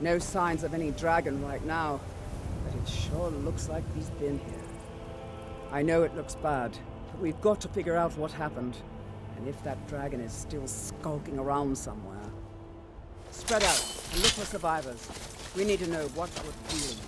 No signs of any dragon right now, but it sure looks like he's been here. I know it looks bad, but we've got to figure out what happened, and if that dragon is still skulking around somewhere. Spread out and look for survivors. We need to know what we're feeling.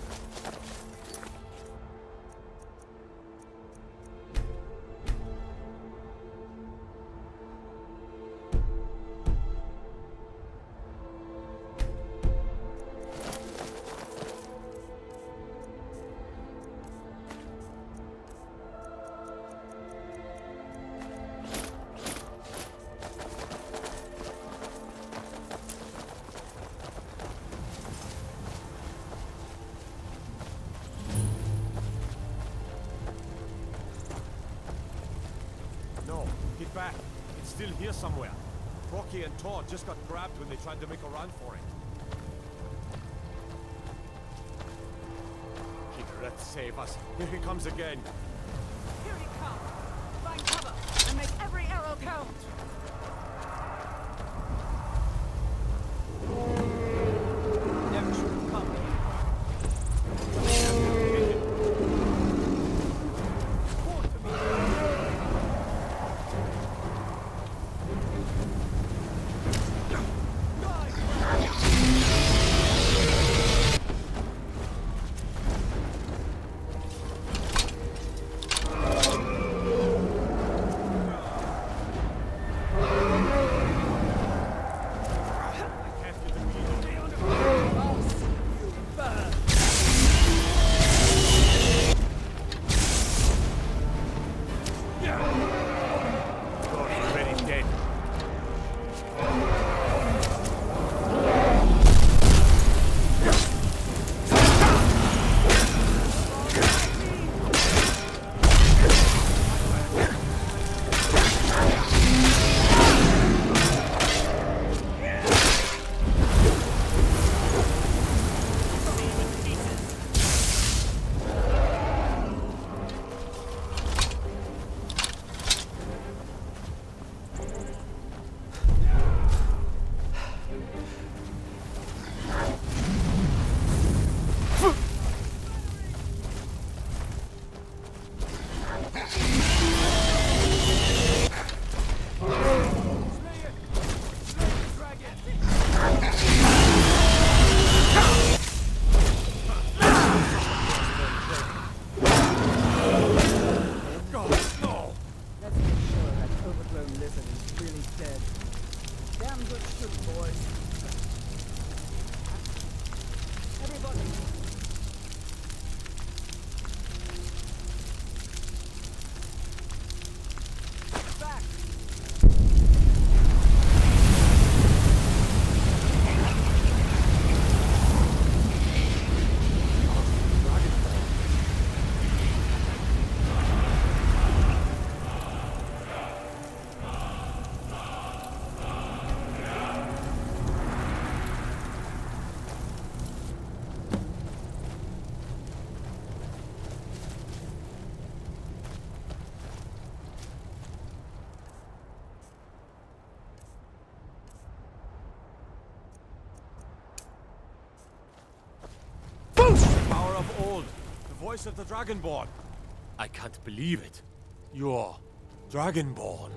Get back. It's still here somewhere. Rocky and Todd just got grabbed when they tried to make a run for it. Here, let's save us. Here he comes again. Here he comes! Find cover and make every arrow count! Never should have come. Power of old. The voice of the Dragonborn. I can't believe it. You're Dragonborn.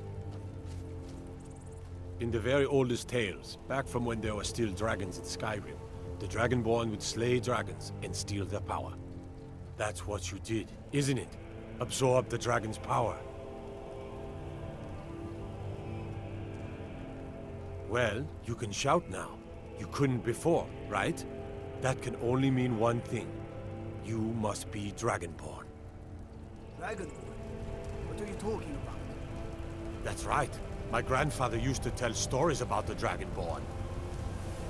In the very oldest tales, back from when there were still dragons in Skyrim, the Dragonborn would slay dragons and steal their power. That's what you did, isn't it? Absorb the dragon's power. Well, you can shout now. You couldn't before, right? That can only mean one thing. You must be Dragonborn. Dragonborn? What are you talking about? That's right. My grandfather used to tell stories about the Dragonborn.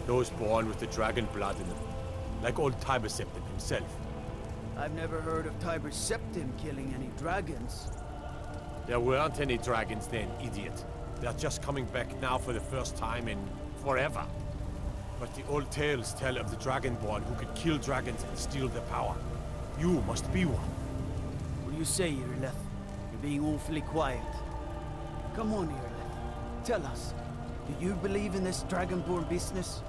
Those born with the dragon blood in them. Like old Tiber Septim himself. I've never heard of Tiber Septim killing any dragons. There weren't any dragons then, idiot. They're just coming back now for the first time in forever. But the old tales tell of the Dragonborn who could kill dragons and steal their power. You must be one. What do you say, Irileth? You're being awfully quiet. Come on, Irileth. Tell us, do you believe in this Dragonborn business?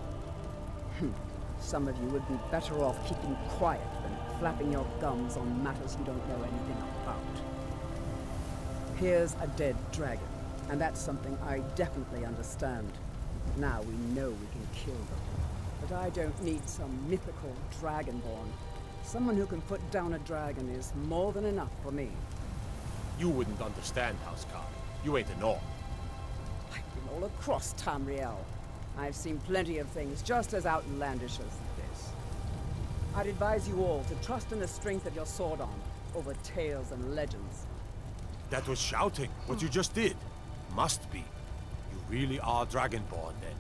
Some of you would be better off keeping quiet than flapping your gums on matters you don't know anything about. Here's a dead dragon, and that's something I definitely understand. Now we know we can kill them. But I don't need some mythical dragonborn. Someone who can put down a dragon is more than enough for me. You wouldn't understand, Housecarl. You ain't a Nord. I've been all across Tamriel. I've seen plenty of things just as outlandish as this. I'd advise you all to trust in the strength of your sword arm over tales and legends. That was shouting, what you just did. Must be. You really are Dragonborn, then.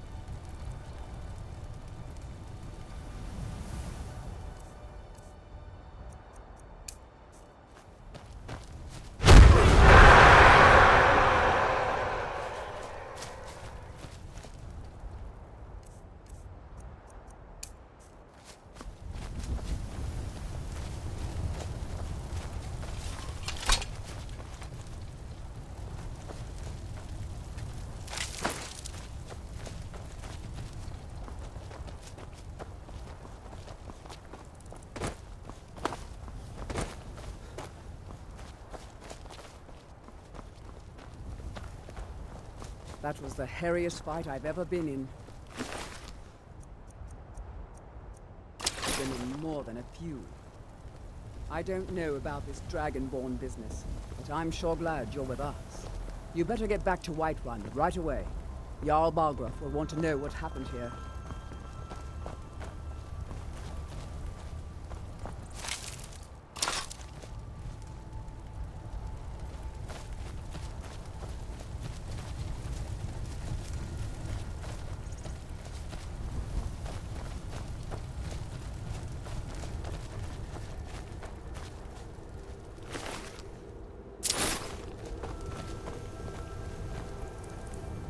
That was the hairiest fight I've ever been in. I've been in more than a few. I don't know about this Dragonborn business, but I'm sure glad you're with us. You better get back to Whiterun right away. Jarl Balgruuf will want to know what happened here.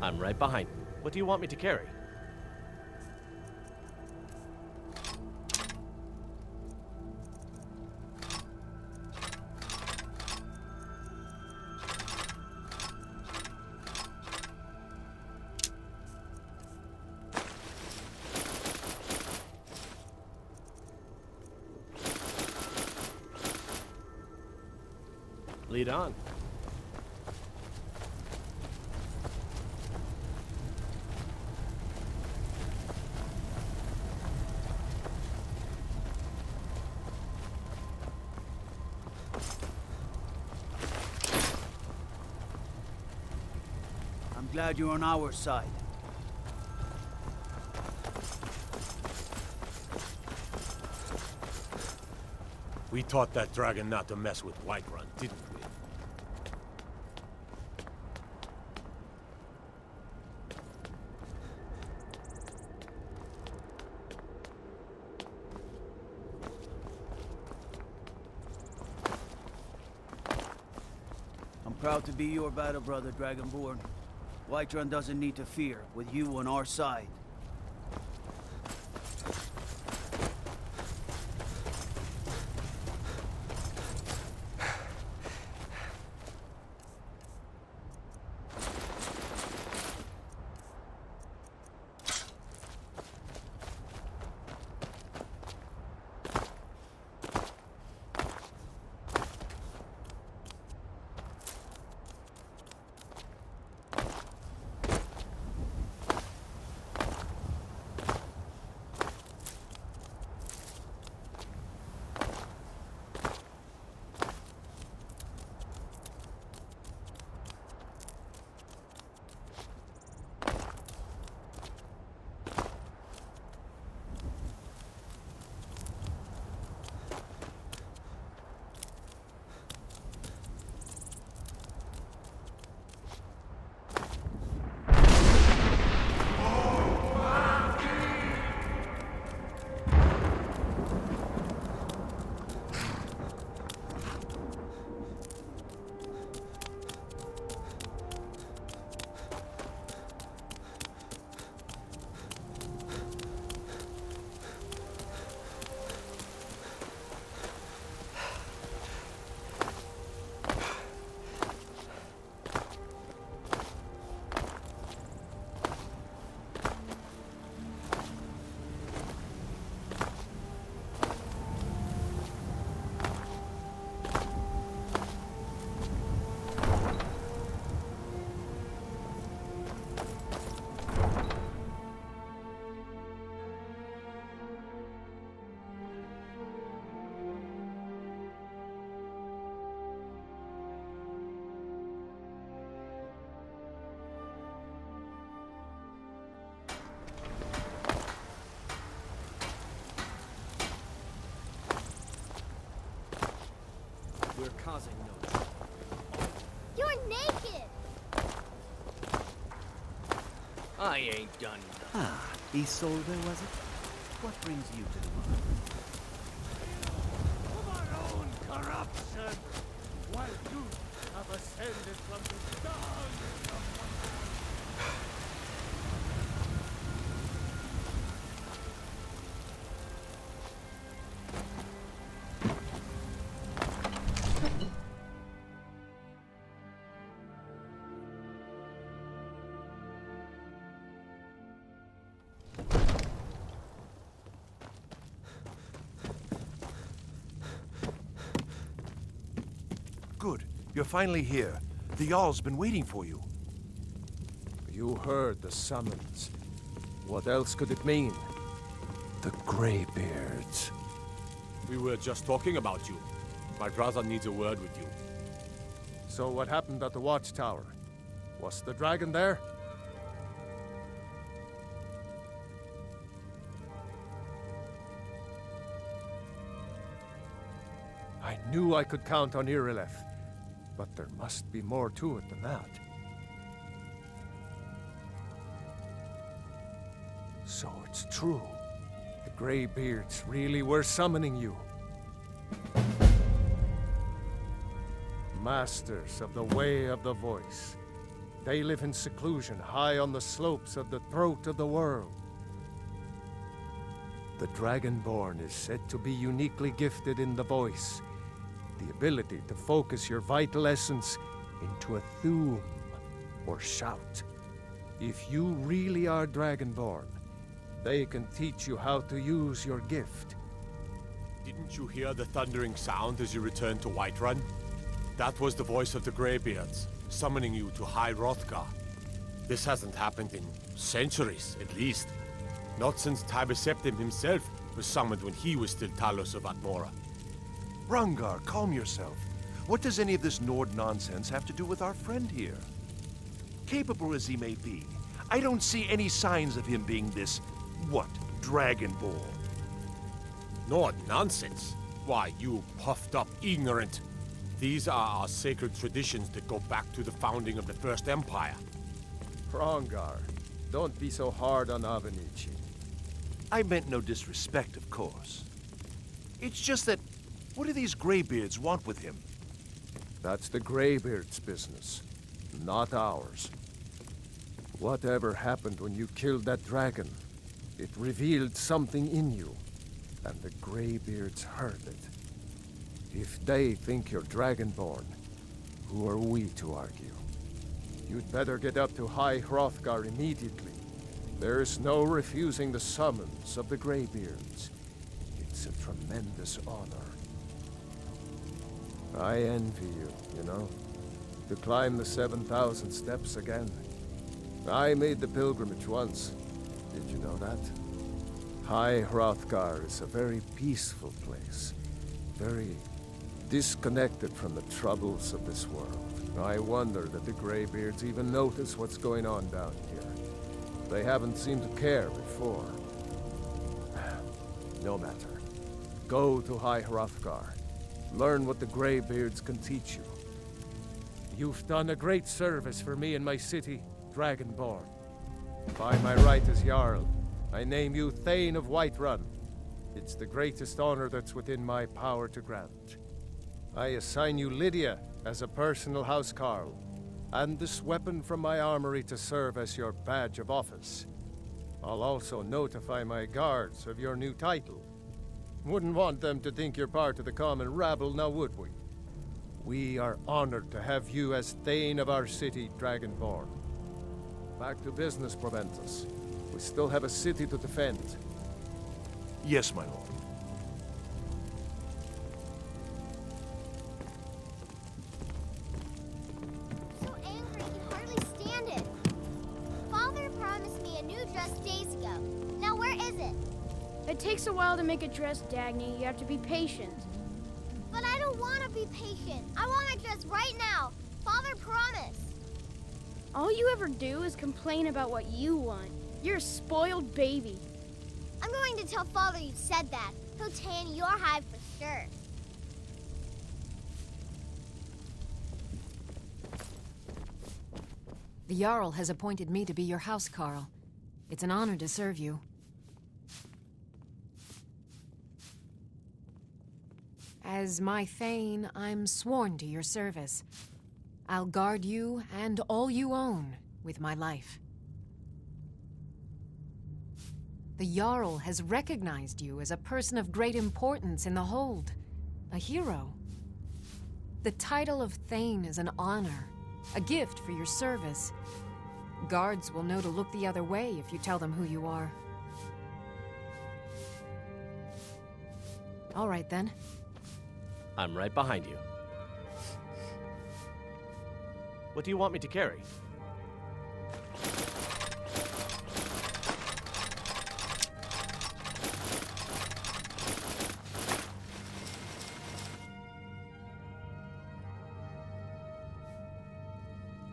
I'm right behind you. What do you want me to carry? Lead on. I'm glad you're on our side. We taught that dragon not to mess with Whiterun, didn't we? I'm proud to be your battle brother, Dragonborn. Whiterun doesn't need to fear, with you on our side. causing no. You're naked! I ain't done nothing. Ah, Isolde, was it? What brings you to the bar? Of our own corruption, while you have ascended from the stars of Good. You're finally here. The Jarl's been waiting for you. You heard the summons. What else could it mean? The Greybeards. We were just talking about you. My brother needs a word with you. So what happened at the watchtower? Was the dragon there? I knew I could count on Irileth, but there must be more to it than that. So it's true. The Greybeards really were summoning you. Masters of the Way of the Voice. They live in seclusion high on the slopes of the throat of the world. The Dragonborn is said to be uniquely gifted in the voice. The ability to focus your vital essence into a thume, or shout. If you really are Dragonborn, they can teach you how to use your gift. Didn't you hear the thundering sound as you returned to Whiterun? That was the voice of the Greybeards, summoning you to High Hrothgar. This hasn't happened in centuries, at least. Not since Tiber Septim himself was summoned when he was still Talos of Atmora. Rangar, calm yourself. What does any of this Nord nonsense have to do with our friend here? Capable as he may be, I don't see any signs of him being this, Dragonborn. Nord nonsense? Why, you puffed up ignorant. These are our sacred traditions that go back to the founding of the First Empire. Hrongar, don't be so hard on Avenici. I meant no disrespect, of course. It's just that, what do these Greybeards want with him? That's the Greybeards' business, not ours. Whatever happened when you killed that dragon, it revealed something in you, and the Greybeards heard it. If they think you're Dragonborn, who are we to argue? You'd better get up to High Hrothgar immediately. There's no refusing the summons of the Greybeards. It's a tremendous honor. I envy you, you know, to climb the 7,000 steps again. I made the pilgrimage once. Did you know that? High Hrothgar is a very peaceful place. Very disconnected from the troubles of this world. I wonder that the Greybeards even notice what's going on down here. They haven't seemed to care before. No matter. Go to High Hrothgar. Learn what the Greybeards can teach you. You've done a great service for me and my city, Dragonborn. By my right as Jarl, I name you Thane of Whiterun. It's the greatest honor that's within my power to grant. I assign you Lydia as a personal housecarl, and this weapon from my armory to serve as your badge of office. I'll also notify my guards of your new title. Wouldn't want them to think you're part of the common rabble, now would we? We are honored to have you as Thane of our city, Dragonborn. Back to business, Proventus. We still have a city to defend. Yes, my lord. So angry he hardly stand it. Father promised me a new dress days ago. Now where is it? It takes a while to make a dress, Dagny. You have to be patient. But I don't want to be patient. I want my dress right now. Father promised. All you ever do is complain about what you want. You're a spoiled baby. I'm going to tell Father you said that. He'll tan your hide for sure. The Jarl has appointed me to be your housecarl. It's an honor to serve you. As my Thane, I'm sworn to your service. I'll guard you and all you own with my life. The Jarl has recognized you as a person of great importance in the Hold, a hero. The title of Thane is an honor, a gift for your service. Guards will know to look the other way if you tell them who you are. All right, then. I'm right behind you. What do you want me to carry?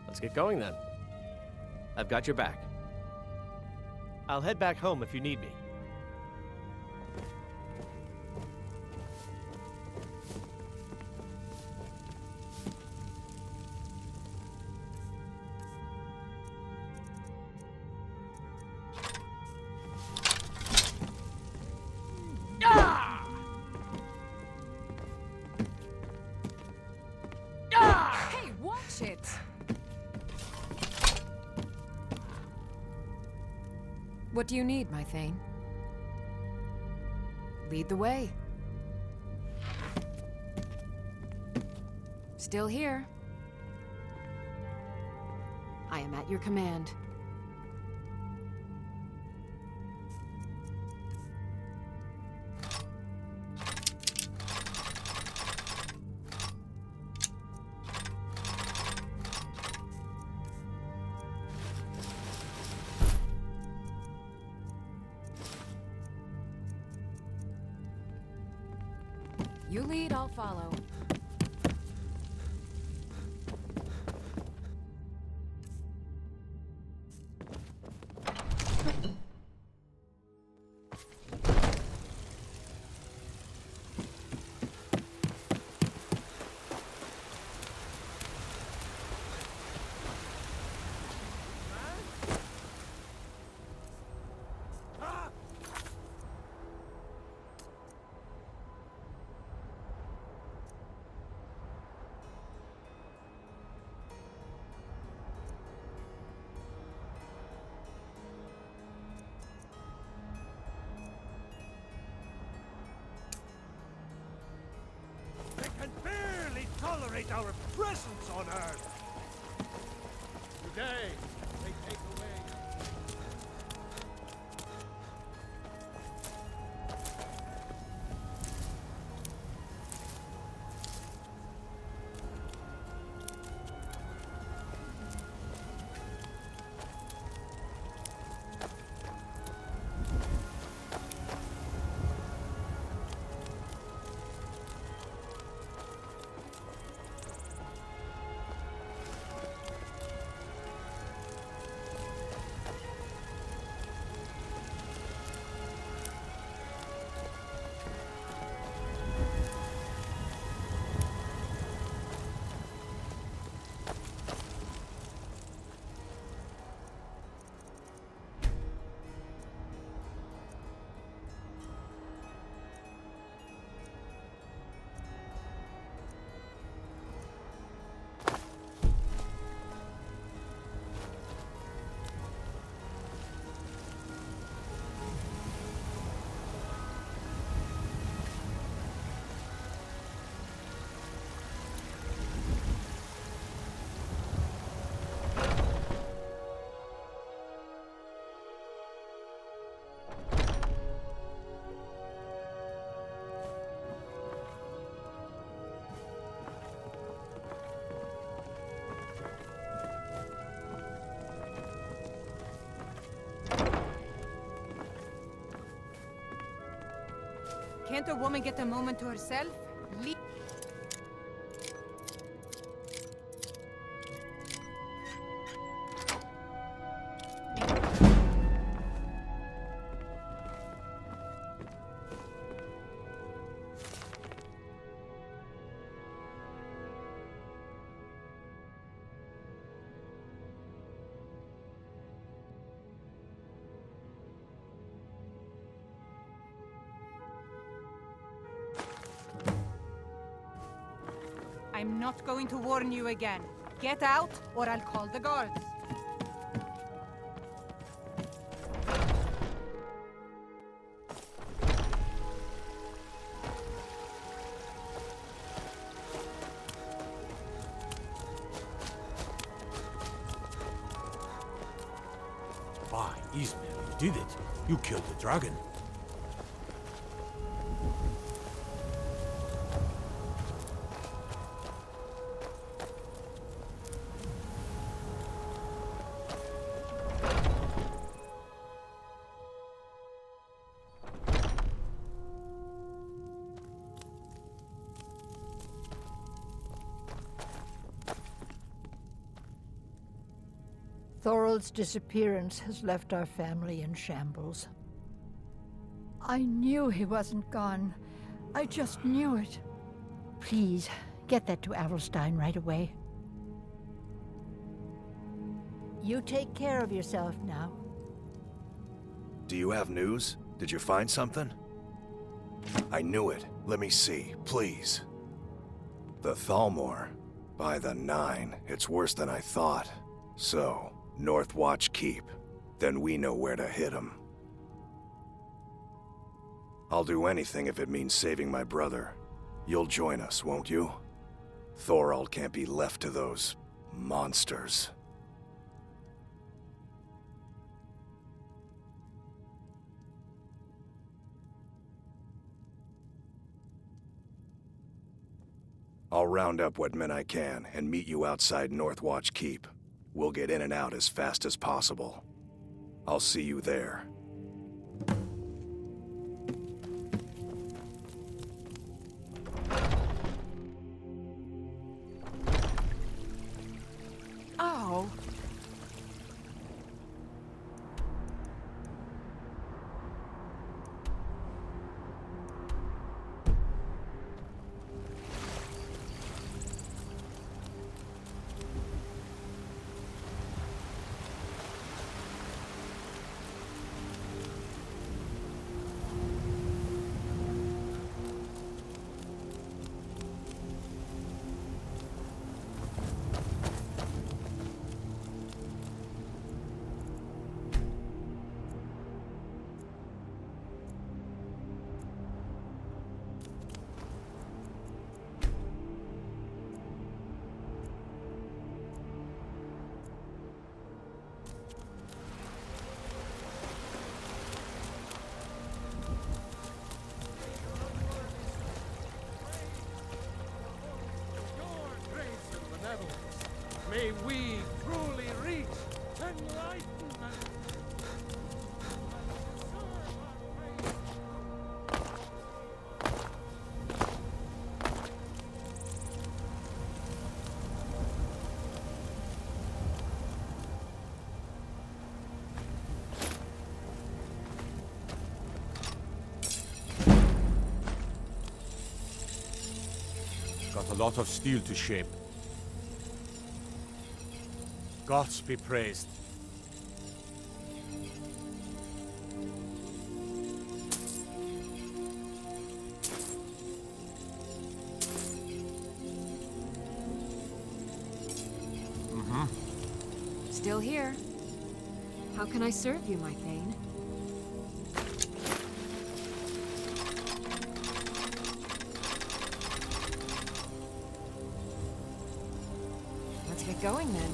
Let's get going then. I've got your back. I'll head back home if you need me. Hey, watch it! What do you need, my Thane? Lead the way. Still here. I am at your command. You lead, I'll follow. They can barely tolerate our presence on Earth! Today, they take away... Can't a woman get a moment to herself? I'm not going to warn you again. Get out, or I'll call the guards. By Ismail, you did it. You killed the dragon. Thorald's disappearance has left our family in shambles. I knew he wasn't gone. I just knew it. Please, get that to Adelstein right away. You take care of yourself now. Do you have news? Did you find something? I knew it. Let me see, please. The Thalmor. By the 9, it's worse than I thought. So, Northwatch Keep. Then we know where to hit him. I'll do anything if it means saving my brother. You'll join us, won't you? Thorald can't be left to those monsters. I'll round up what men I can and meet you outside Northwatch Keep. We'll get in and out as fast as possible. I'll see you there. Ow! May we truly reach enlightenment. Got a lot of steel to shape. Gods be praised. Still here. How can I serve you, my Thane? Let's get going then.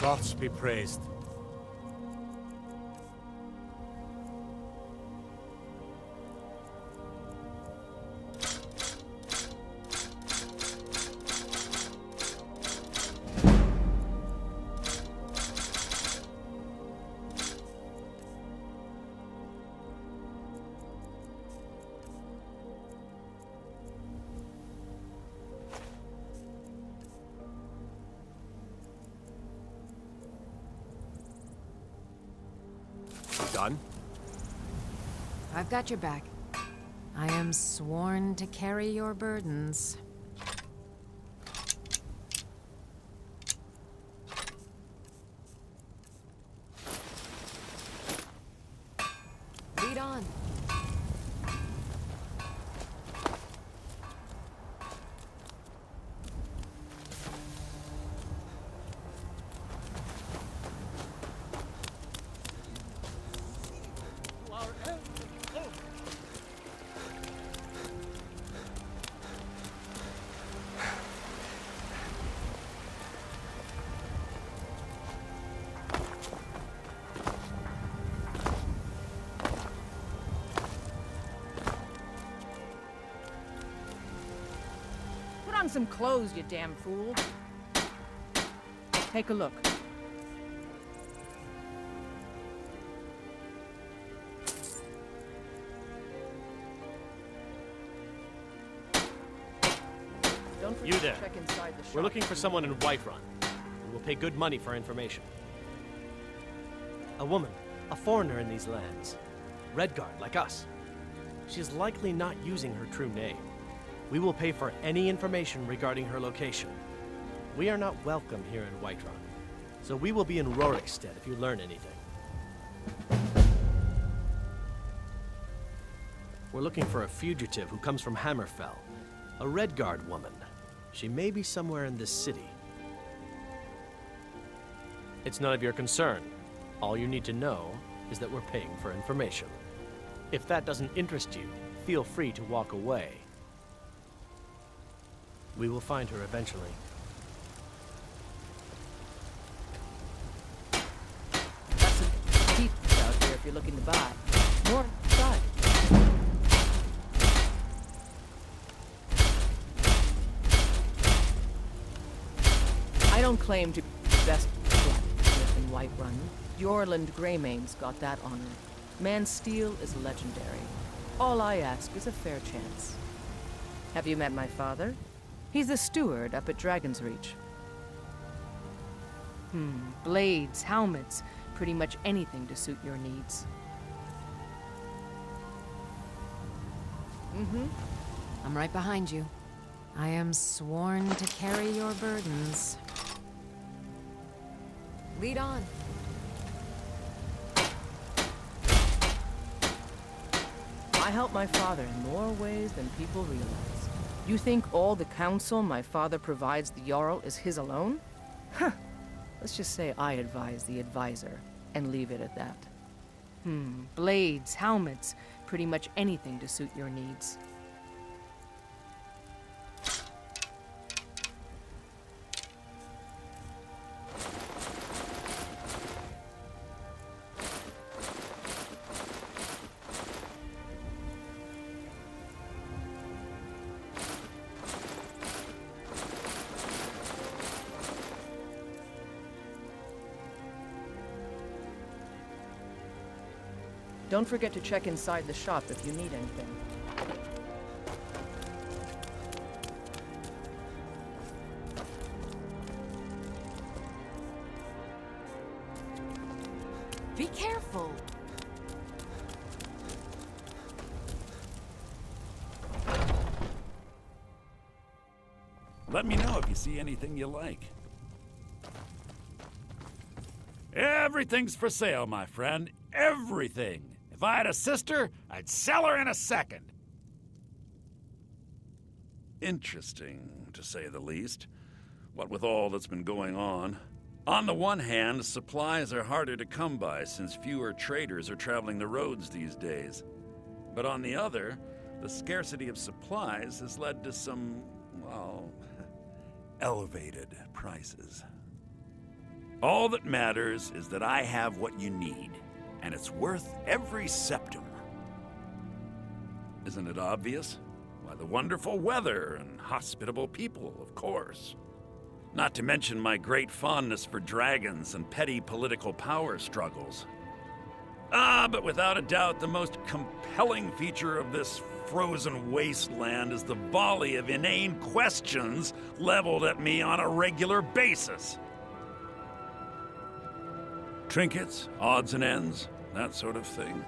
Gods be praised. done? I've got your back. I am sworn to carry your burdens. Lead on. Put on some clothes, you damn fool. Take a look. Don't forget You there. to check inside the shop. We're looking for someone in Whiterun. We will pay good money for information. A woman, a foreigner in these lands. Redguard, like us. She is likely not using her true name. We will pay for any information regarding her location. We are not welcome here in Whiterun, so we will be in Rorikstead if you learn anything. We're looking for a fugitive who comes from Hammerfell, a Redguard woman. She may be somewhere in this city. It's none of your concern. All you need to know is that we're paying for information. If that doesn't interest you, feel free to walk away. We will find her eventually. Got some teeth out here if you're looking to buy. More inside. I don't claim to be the best blacksmith in Whiterun. Yorland Greymane's got that honor. Man's steel is legendary. All I ask is a fair chance. Have you met my father? He's the steward up at Dragon's Reach. Blades, helmets, pretty much anything to suit your needs. I'm right behind you. I am sworn to carry your burdens. Lead on. I help my father in more ways than people realize. You think all the counsel my father provides the Jarl is his alone? Huh. Let's just say I advise the advisor, and leave it at that. Blades, helmets, pretty much anything to suit your needs. Don't forget to check inside the shop if you need anything. Be careful. Let me know if you see anything you like. Everything's for sale, my friend. Everything. If I had a sister, I'd sell her in a second. Interesting, to say the least. What with all that's been going on. On the one hand, supplies are harder to come by since fewer traders are traveling the roads these days. But on the other, the scarcity of supplies has led to some, well, elevated prices. All that matters is that I have what you need. And it's worth every septum. Isn't it obvious? Why, the wonderful weather and hospitable people, of course. Not to mention my great fondness for dragons and petty political power struggles. But without a doubt, the most compelling feature of this frozen wasteland is the volley of inane questions leveled at me on a regular basis. Trinkets, odds and ends, that sort of thing?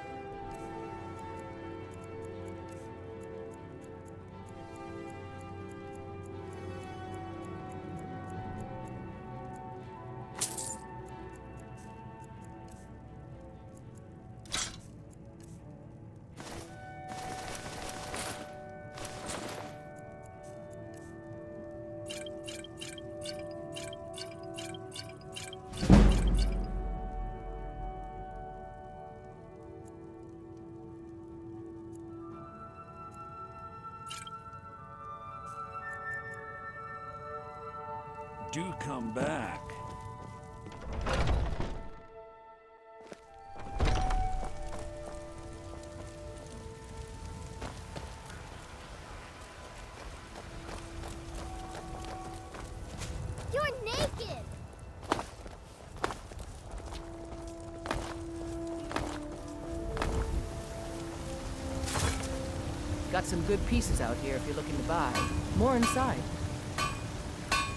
Do come back. You're naked! Got some good pieces out here if you're looking to buy. More inside.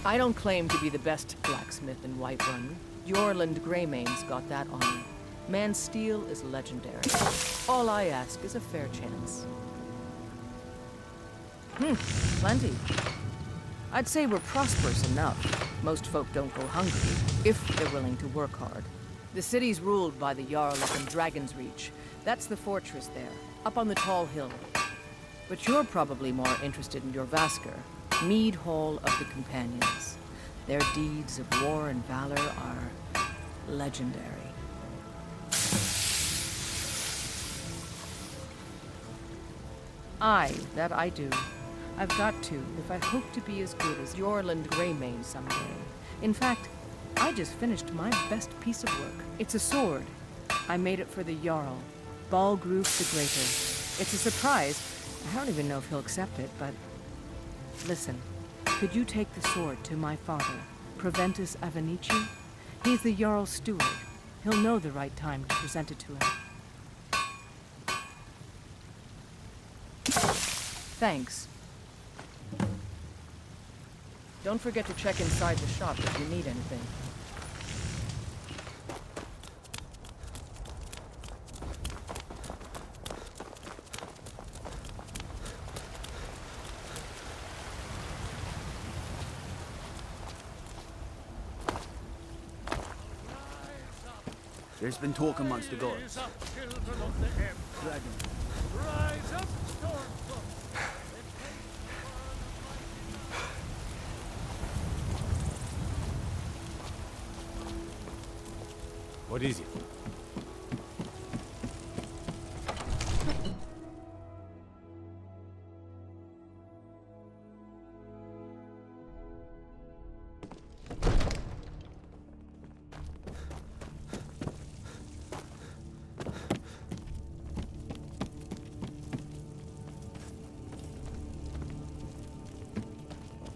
I don't claim to be the best blacksmith in Whiterun. Jorland Greymane's got that honor. Man's steel is legendary. All I ask is a fair chance. Plenty. I'd say we're prosperous enough. Most folk don't go hungry, if they're willing to work hard. The city's ruled by the Jarl up in Dragon's Reach. That's the fortress there, up on the tall hill. But you're probably more interested in your Vasker, Mead Hall of the Companions. Their deeds of war and valor are legendary. Aye, that I do. I've got to, if I hope to be as good as Jorland Greymane someday. In fact, I just finished my best piece of work. It's a sword. I made it for the Jarl, Balgruf the Greater. It's a surprise. I don't even know if he'll accept it, but... Listen, could you take the sword to my father, Proventus Avenici? He's the Jarl's steward. He'll know the right time to present it to him. Thanks. Don't forget to check inside the shop if you need anything. There's been talk amongst the gods. Rise up, children of the Empire. Dragon. Rise up, Stormfront. What is it?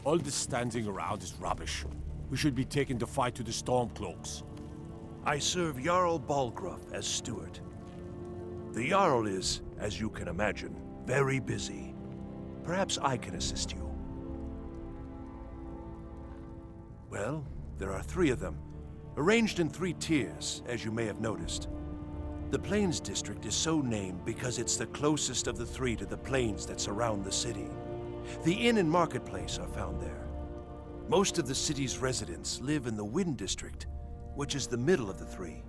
All this standing around is rubbish. We should be taking the fight to the Stormcloaks. I serve Jarl Balgruf as steward. The Jarl is, as you can imagine, very busy. Perhaps I can assist you. Well, there are 3 of them, arranged in 3 tiers, as you may have noticed. The Plains District is so named because it's the closest of the 3 to the plains that surround the city. The inn and marketplace are found there. Most of the city's residents live in the Wind District, which is the middle of the 3.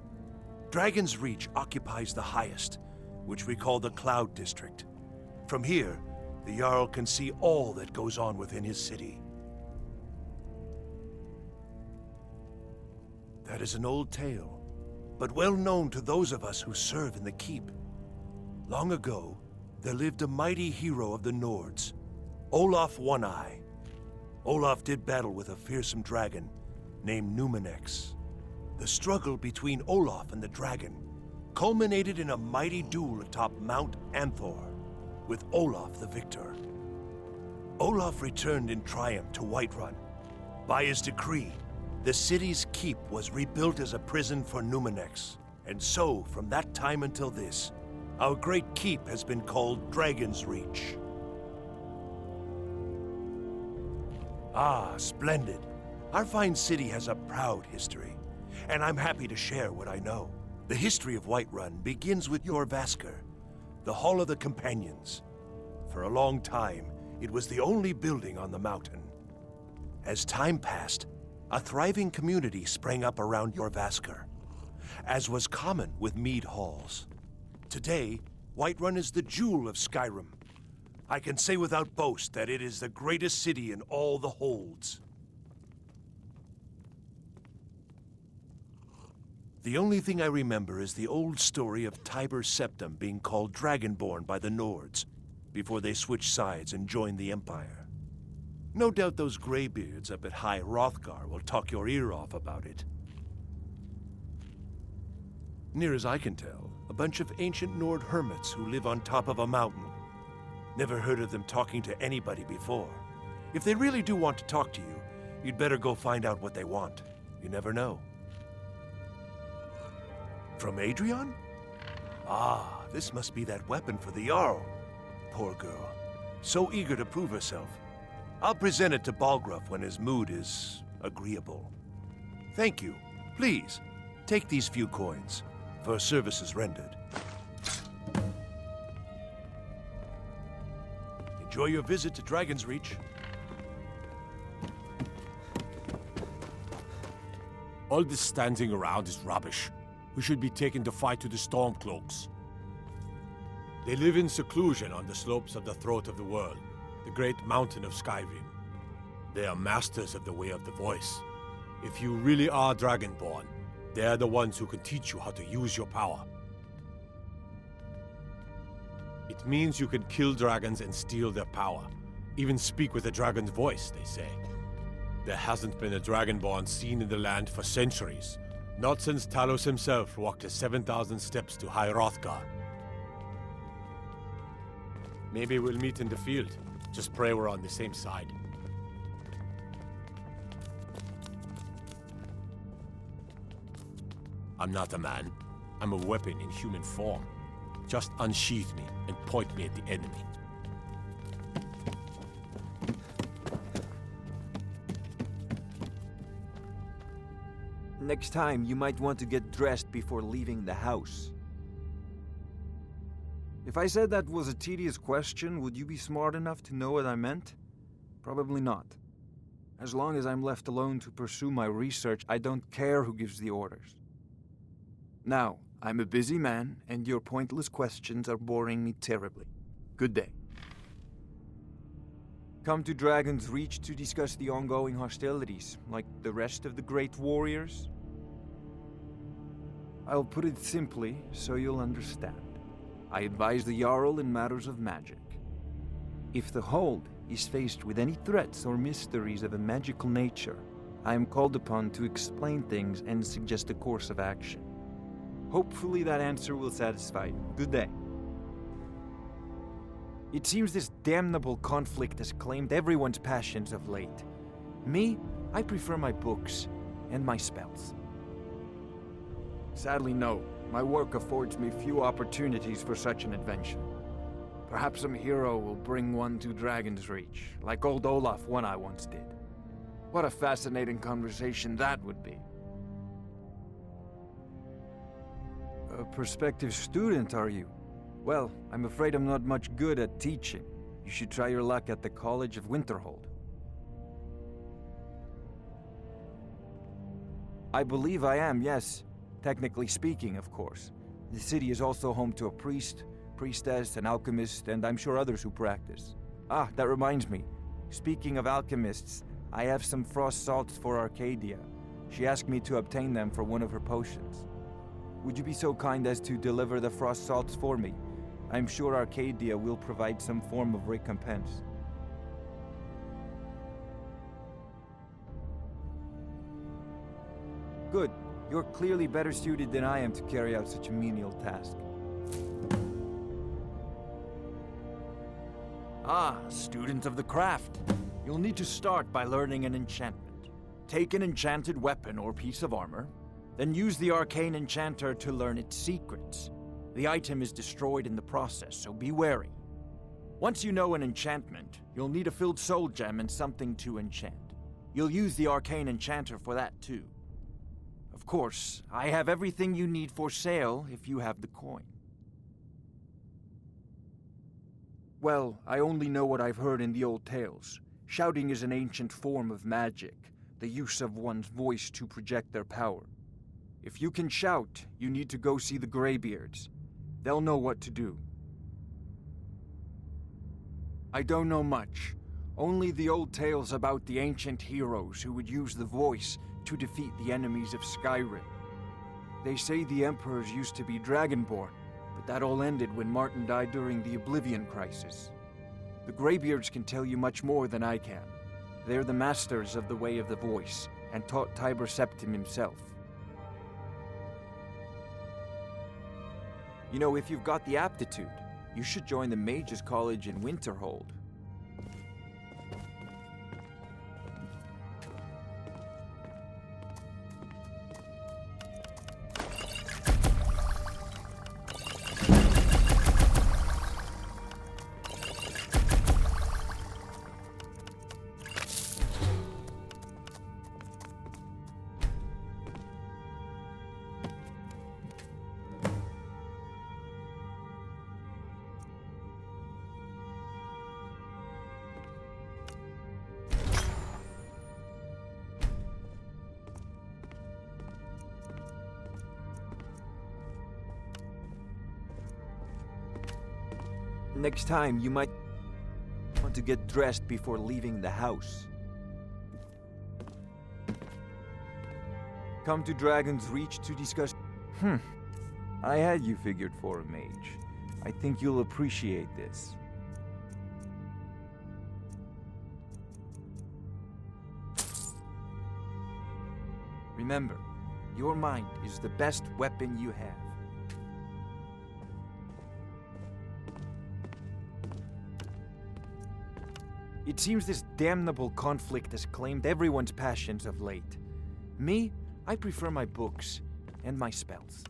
Dragon's Reach occupies the highest, which we call the Cloud District. From here, the Jarl can see all that goes on within his city. That is an old tale, but well known to those of us who serve in the keep. Long ago, there lived a mighty hero of the Nords, Olaf One-Eye. Olaf did battle with a fearsome dragon named Numenex. The struggle between Olaf and the dragon culminated in a mighty duel atop Mount Anthor, with Olaf the victor. Olaf returned in triumph to Whiterun. By his decree, the city's keep was rebuilt as a prison for Numenex. And so, from that time until this, our great keep has been called Dragon's Reach. Ah, splendid. Our fine city has a proud history, and I'm happy to share what I know. The history of Whiterun begins with Jorrvaskr, the Hall of the Companions. For a long time, it was the only building on the mountain. As time passed, a thriving community sprang up around Jorrvaskr, as was common with mead halls. Today, Whiterun is the jewel of Skyrim. I can say without boast that it is the greatest city in all the holds. The only thing I remember is the old story of Tiber Septim being called Dragonborn by the Nords before they switched sides and joined the Empire. No doubt those graybeards up at High Hrothgar will talk your ear off about it. Near as I can tell, a bunch of ancient Nord hermits who live on top of a mountain. Never heard of them talking to anybody before. If they really do want to talk to you, you'd better go find out what they want. You never know. From Adrian? Ah, this must be that weapon for the Jarl. Poor girl. So eager to prove herself. I'll present it to Balgruuf when his mood is agreeable. Thank you. Please, take these few coins for services rendered. Enjoy your visit to Dragon's Reach. All this standing around is rubbish. We should be taken to fight to the Stormcloaks. They live in seclusion on the slopes of the Throat of the World, the great mountain of Skyrim. They are masters of the Way of the Voice. If you really are Dragonborn, they are the ones who can teach you how to use your power. It means you can kill dragons and steal their power. Even speak with a dragon's voice, they say. There hasn't been a Dragonborn seen in the land for centuries. Not since Talos himself walked the 7,000 steps to High Hrothgar. Maybe we'll meet in the field. Just pray we're on the same side. I'm not a man. I'm a weapon in human form. Just unsheath me and point me at the enemy. Next time, you might want to get dressed before leaving the house. If I said that was a tedious question, would you be smart enough to know what I meant? Probably not. As long as I'm left alone to pursue my research, I don't care who gives the orders. Now, I'm a busy man, and your pointless questions are boring me terribly. Good day. Come to Dragon's Reach to discuss the ongoing hostilities, like the rest of the great warriors? I'll put it simply, so you'll understand. I advise the Jarl in matters of magic. If the Hold is faced with any threats or mysteries of a magical nature, I am called upon to explain things and suggest a course of action. Hopefully that answer will satisfy you. Good day. It seems this damnable conflict has claimed everyone's passions of late. Me, I prefer my books and my spells. Sadly, no. My work affords me few opportunities for such an adventure. Perhaps some hero will bring one to Dragon's Reach, like old Olaf one I once did. What a fascinating conversation that would be. A prospective student, are you? Well, I'm afraid I'm not much good at teaching. You should try your luck at the College of Winterhold. I believe I am, yes. Technically speaking, of course. The city is also home to a priest, priestess, an alchemist, and I'm sure others who practice. Ah, that reminds me. Speaking of alchemists, I have some frost salts for Arcadia. She asked me to obtain them for one of her potions. Would you be so kind as to deliver the frost salts for me? I'm sure Arcadia will provide some form of recompense. Good. You're clearly better suited than I am to carry out such a menial task. Ah, student of the craft. You'll need to start by learning an enchantment. Take an enchanted weapon or piece of armor, then use the arcane enchanter to learn its secrets. The item is destroyed in the process, so be wary. Once you know an enchantment, you'll need a filled soul gem and something to enchant. You'll use the arcane enchanter for that too. Of course, I have everything you need for sale if you have the coin. Well, I only know what I've heard in the old tales. Shouting is an ancient form of magic, the use of one's voice to project their power. If you can shout, you need to go see the Greybeards. They'll know what to do. I don't know much. Only the old tales about the ancient heroes who would use the voice to defeat the enemies of Skyrim. They say the emperors used to be dragonborn, but that all ended when Martin died during the Oblivion Crisis. The Greybeards can tell you much more than I can. They're the masters of the way of the voice, and taught Tiber Septim himself. You know, if you've got the aptitude, you should join the Mages College in Winterhold. Next time, you might want to get dressed before leaving the house. Come to Dragon's Reach to discuss... I had you figured for a mage. I think you'll appreciate this. Remember, your mind is the best weapon you have. It seems this damnable conflict has claimed everyone's passions of late. Me, I prefer my books and my spells.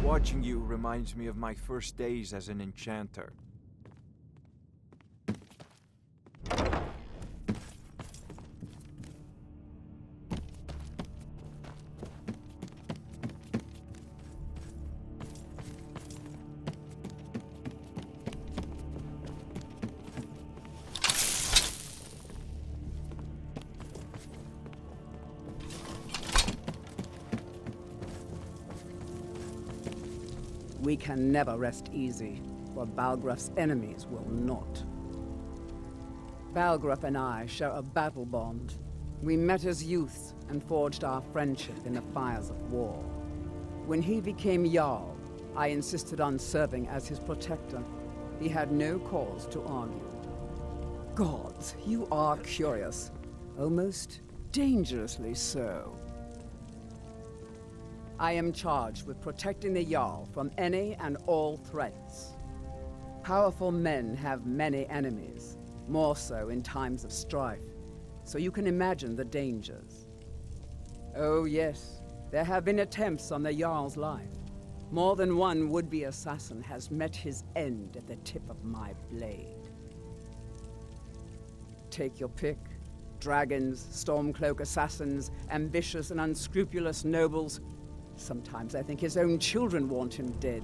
Watching you reminds me of my first days as an enchanter. We can never rest easy, for Balgruuf's enemies will not. Balgruuf and I share a battle bond. We met as youths and forged our friendship in the fires of war. When he became Jarl, I insisted on serving as his protector. He had no cause to argue. Gods, you are curious. Almost dangerously so. I am charged with protecting the Jarl from any and all threats. Powerful men have many enemies, more so in times of strife, so you can imagine the dangers. Oh yes, there have been attempts on the Jarl's life. More than one would-be assassin has met his end at the tip of my blade. Take your pick. Dragons, Stormcloak assassins, ambitious and unscrupulous nobles. Sometimes I think his own children want him dead.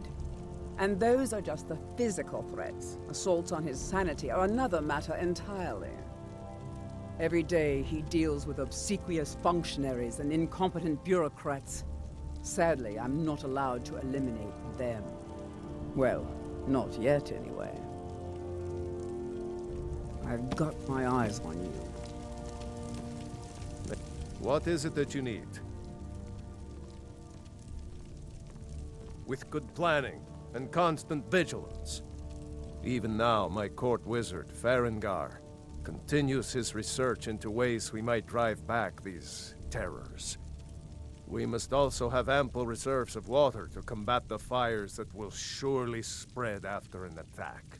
And those are just the physical threats. Assaults on his sanity are another matter entirely. Every day he deals with obsequious functionaries and incompetent bureaucrats. Sadly, I'm not allowed to eliminate them. Well, not yet anyway. I've got my eyes on you. What is it that you need? With good planning and constant vigilance. Even now, my court wizard, Farengar, continues his research into ways we might drive back these terrors. We must also have ample reserves of water to combat the fires that will surely spread after an attack.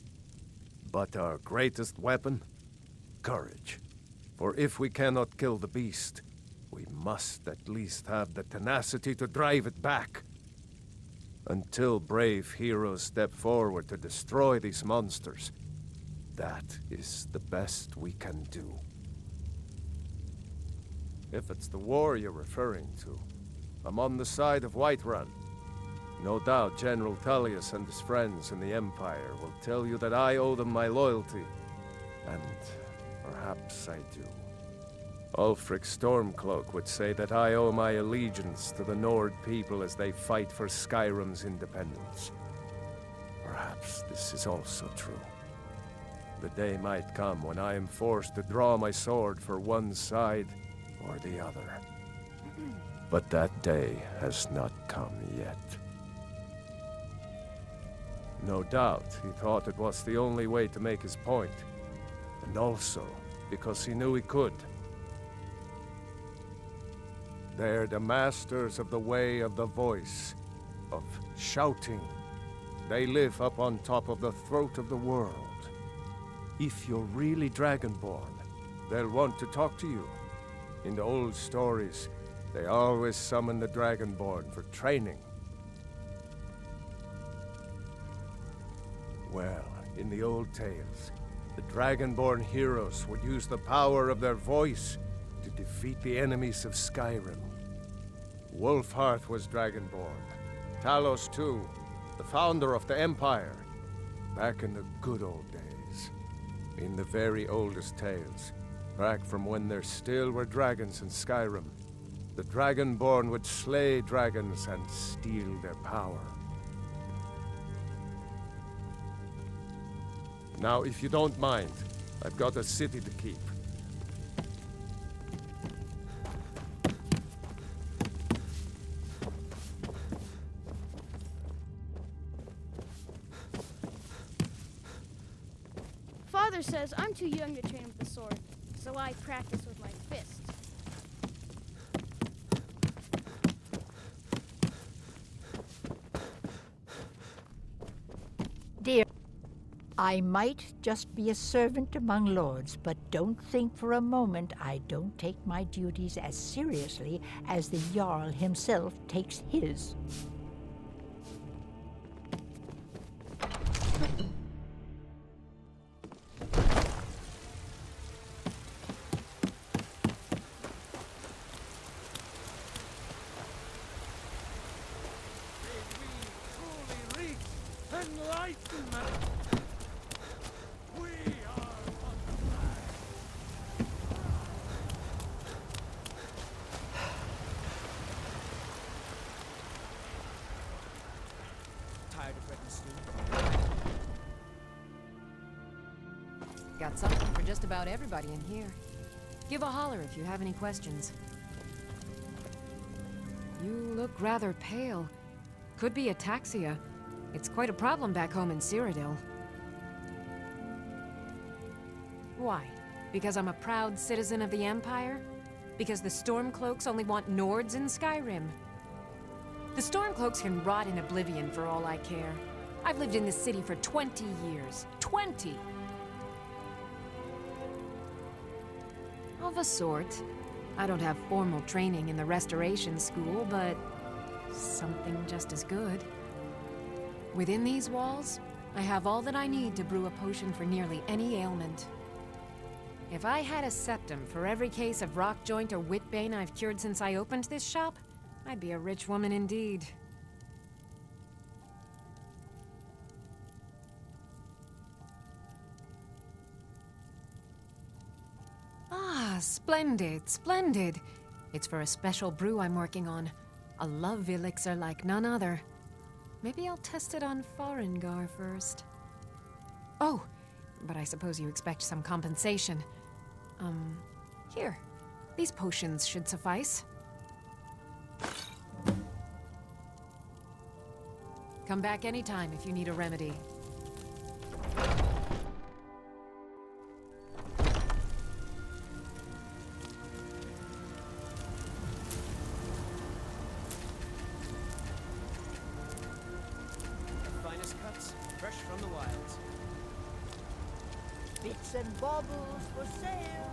But our greatest weapon? Courage. For if we cannot kill the beast, we must at least have the tenacity to drive it back. Until brave heroes step forward to destroy these monsters, that is the best we can do. If it's the war you're referring to, I'm on the side of Whiterun. No doubt General Tullius and his friends in the Empire will tell you that I owe them my loyalty. And perhaps I do. Ulfric Stormcloak would say that I owe my allegiance to the Nord people as they fight for Skyrim's independence. Perhaps this is also true. The day might come when I am forced to draw my sword for one side or the other. But that day has not come yet. No doubt he thought it was the only way to make his point, and also because he knew he could. They're the masters of the way of the voice, of shouting. They live up on top of the throat of the world. If you're really Dragonborn, they'll want to talk to you. In the old stories, they always summon the Dragonborn for training. Well, in the old tales, the Dragonborn heroes would use the power of their voice to defeat the enemies of Skyrim. Wolfhearth was Dragonborn. Talos too, the founder of the Empire. Back in the good old days. In the very oldest tales, back from when there still were dragons in Skyrim, the Dragonborn would slay dragons and steal their power. Now, if you don't mind, I've got a city to keep. Father says I'm too young to train with the sword, so I practice with my fists. Dear, I might just be a servant among lords, but don't think for a moment I don't take my duties as seriously as the Jarl himself takes his. Enlightenment! We are on the Tired of bread and stew? Got something for just about everybody in here. Give a holler if you have any questions. You look rather pale. Could be ataxia. It's quite a problem back home in Cyrodiil. Why? Because I'm a proud citizen of the Empire? Because the Stormcloaks only want Nords in Skyrim? The Stormcloaks can rot in oblivion for all I care. I've lived in this city for 20 years. 20! Of a sort. I don't have formal training in the Restoration School, but something just as good. Within these walls, I have all that I need to brew a potion for nearly any ailment. If I had a septum for every case of rock joint or whitbane I've cured since I opened this shop, I'd be a rich woman indeed. Ah, splendid, splendid. It's for a special brew I'm working on. A love elixir like none other. Maybe I'll test it on Farengar first. Oh, but I suppose you expect some compensation. Here. These potions should suffice. Come back anytime if you need a remedy. Fresh from the wilds. Bits and baubles for sale.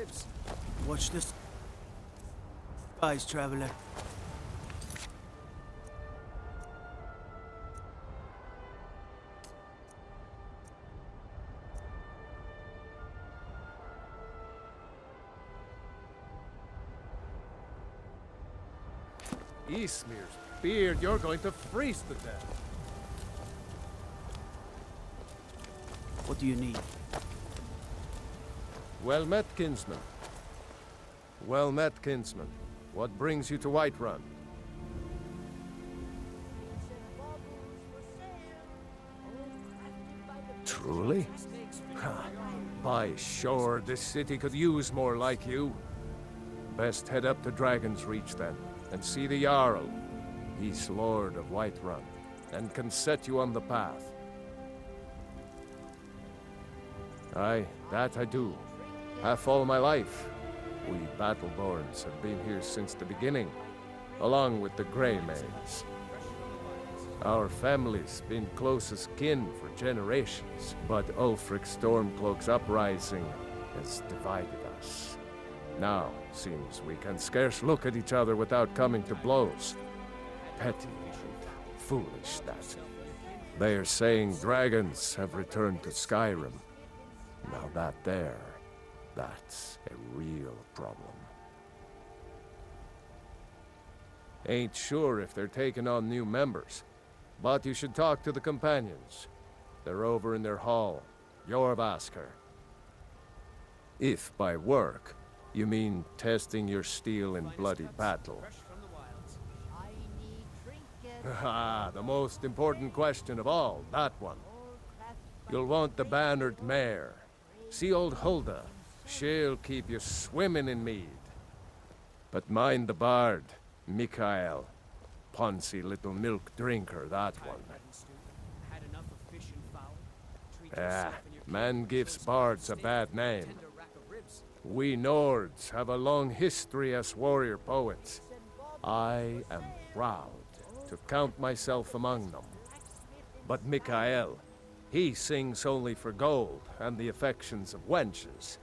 ribs. Watch this. Eyes, traveler. Eastmere's beard, you're going to freeze to death. What do you need? Well met, kinsman. Well met, kinsman. What brings you to Whiterun? Truly? By sure, this city could use more like you. Best head up to Dragon's Reach then, and see the Jarl. He's Lord of Whiterun, and can set you on the path. Aye, that I do. Half all my life. We Battleborns have been here since the beginning, along with the Grey Maids. Our family's been close as kin for generations, but Ulfric's Stormcloak's uprising has divided us. Now, seems we can scarce look at each other without coming to blows. Petty and foolish, that. They are saying dragons have returned to Skyrim. Now that's a real problem. Ain't sure if they're taking on new members, but you should talk to the companions. They're over in their hall, Jorvaskr. If by work, you mean testing your steel in bloody battle. Ah, the most important question of all, that one. You'll want the bannered mare. See old Hulda. She'll keep you swimming in mead. But mind the bard, Mikael. Poncy little milk drinker, that one. Ah, man gives bards a bad name. We Nords have a long history as warrior poets. I am proud to count myself among them. But Mikael, he sings only for gold and the affections of wenches.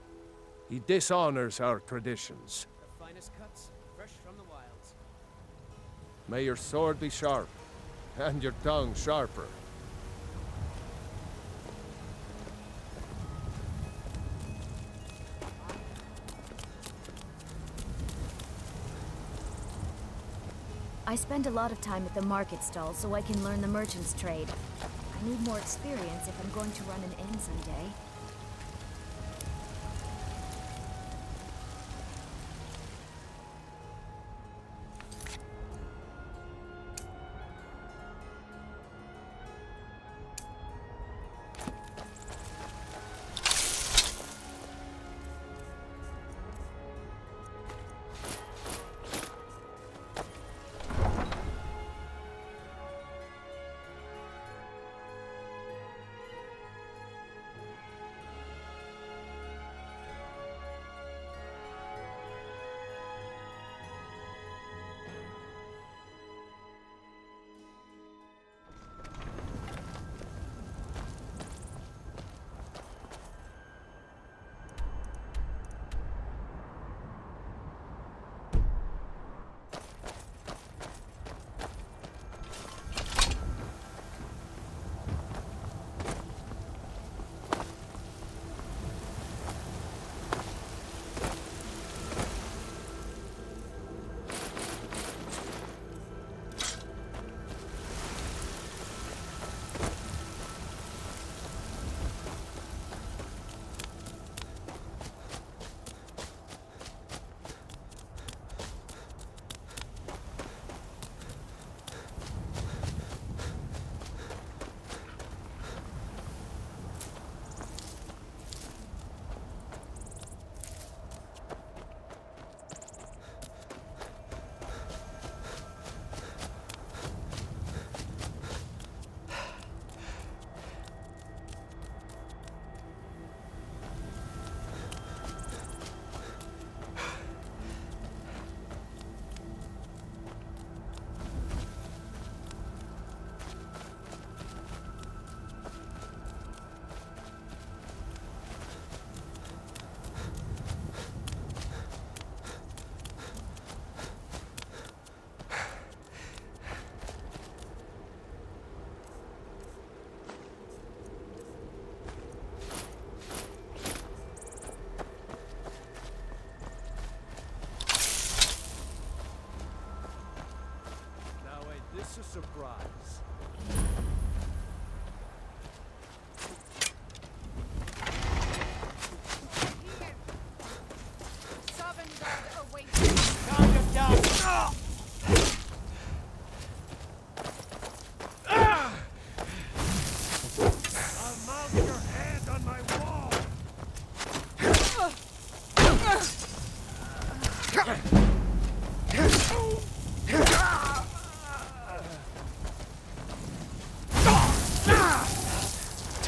He dishonors our traditions. The finest cuts, fresh from the wilds. May your sword be sharp, and your tongue sharper. I spend a lot of time at the market stall so I can learn the merchant's trade. I need more experience if I'm going to run an inn someday.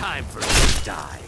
time for you to die.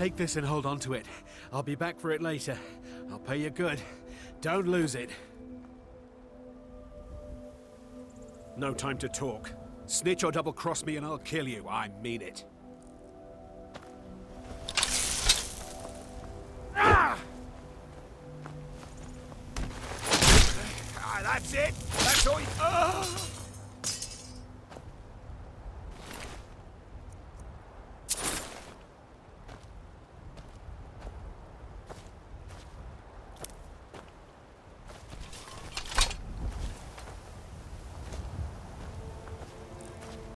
Take this and hold on to it. I'll be back for it later. I'll pay you good. Don't lose it. No time to talk. Snitch or double-cross me and I'll kill you. I mean it. Ah! That's it. That's all.